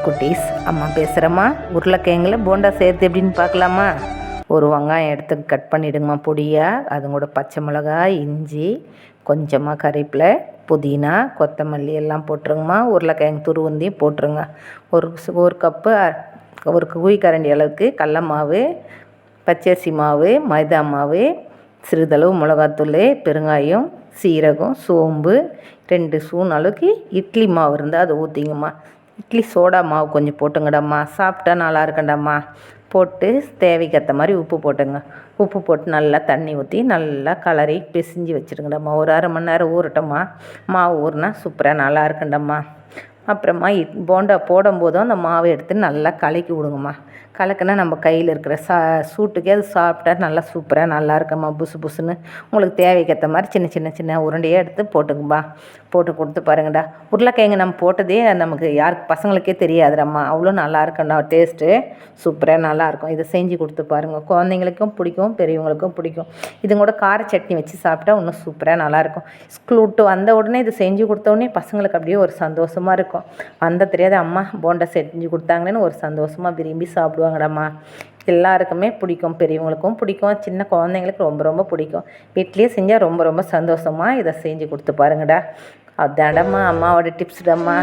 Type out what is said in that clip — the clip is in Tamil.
குட்டீஸ், அம்மா பேசுகிறேம்மா. உருளைக்கிழங்குல போண்டா செய்கிறது எப்படின்னு பார்க்கலாமா? ஒரு வெங்காயம் எடுத்து கட் பண்ணிவிடுங்கம்மா பொடியாக. அது கூட பச்சை மிளகாய், இஞ்சி, கொஞ்சமாக கறிவேப்பிலை, புதினா, கொத்தமல்லி எல்லாம் போட்டுருங்கம்மா. உருளைக்கிழங்கு துருவந்தையும் போட்டுருங்க. ஒரு கப்பு ஒரு குழிக்கரண்டி அளவுக்கு கடல மாவு, பச்சரிசி மாவு, மைதா மாவு, சிறிதளவு மிளகாத்தூள், பெருங்காயம், சீரகம், சோம்பு, 2 ஸ்பூன் அளவுக்கு இட்லி மாவு இருந்தால் அதை ஊற்றிங்கம்மா. இட்லி சோடா மாவு கொஞ்சம் போட்டுங்கடாம்மா. சாப்பிட்டா நல்லா இருக்கண்டாம்மா. போட்டு தேவைக்கேற்ற மாதிரி உப்பு போட்டுங்க. உப்பு போட்டு நல்லா தண்ணி ஊற்றி நல்லா கலரி பிசைஞ்சு வச்சுருங்கடாம்மா. ஒரு அரை மணி நேரம் ஊறட்டம்மா. மாவு ஊறினா சூப்பராக நல்லா இருக்குண்டாம்மா. அப்புறமா போண்டா போடும்போதும் அந்த மாவை எடுத்து நல்லா கலக்கி விடுங்கம்மா. கலக்குனா நம்ம கையில் இருக்கிற சூட்டுக்கே அது சாப்பிட்டா நல்லா சூப்பராக நல்லா இருக்கும்மா. புசு புசுன்னு உங்களுக்கு தேவைக்கேற்ற மாதிரி சின்ன உருண்டையாக எடுத்து போட்டுங்கம்மா. போட்டு கொடுத்து பாருங்கடா. உருளைக்கிழங்கு நம்ம போட்டதே நமக்கு யாருக்கு பசங்களுக்கே தெரியாதுடாம்மா. அவ்வளோ நல்லா இருக்கும்டா. டேஸ்ட்டு சூப்பராக நல்லாயிருக்கும். இதை செஞ்சு கொடுத்து பாருங்கள். குழந்தைங்களுக்கும் பிடிக்கும், பெரியவங்களுக்கும் பிடிக்கும். இது கூட கார சட்னி வச்சு சாப்பிட்டா இன்னும் சூப்பராக நல்லாயிருக்கும். ஸ்கூல் விட்டு வந்த உடனே இது செஞ்சு கொடுத்த உடனே பசங்களுக்கு அப்படியே ஒரு சந்தோஷமாக இருக்கும். தெரியாத அம்மா போண்டா செஞ்சு கொடுத்தாங்களேன்னு ஒரு சந்தோஷமாக விரும்பி சாப்பிடுவாங்கடாம்மா. எல்லாருக்குமே பிடிக்கும், பெரியவங்களுக்கும் பிடிக்கும், சின்ன குழந்தைங்களுக்கு ரொம்ப ரொம்ப பிடிக்கும். வீட்லேயே செஞ்சால் ரொம்ப ரொம்ப சந்தோஷமாக இதை செஞ்சு கொடுத்து பாருங்கடா. அதான்டாம்மா அம்மாவோட டிப்ஸ்டாம்மா.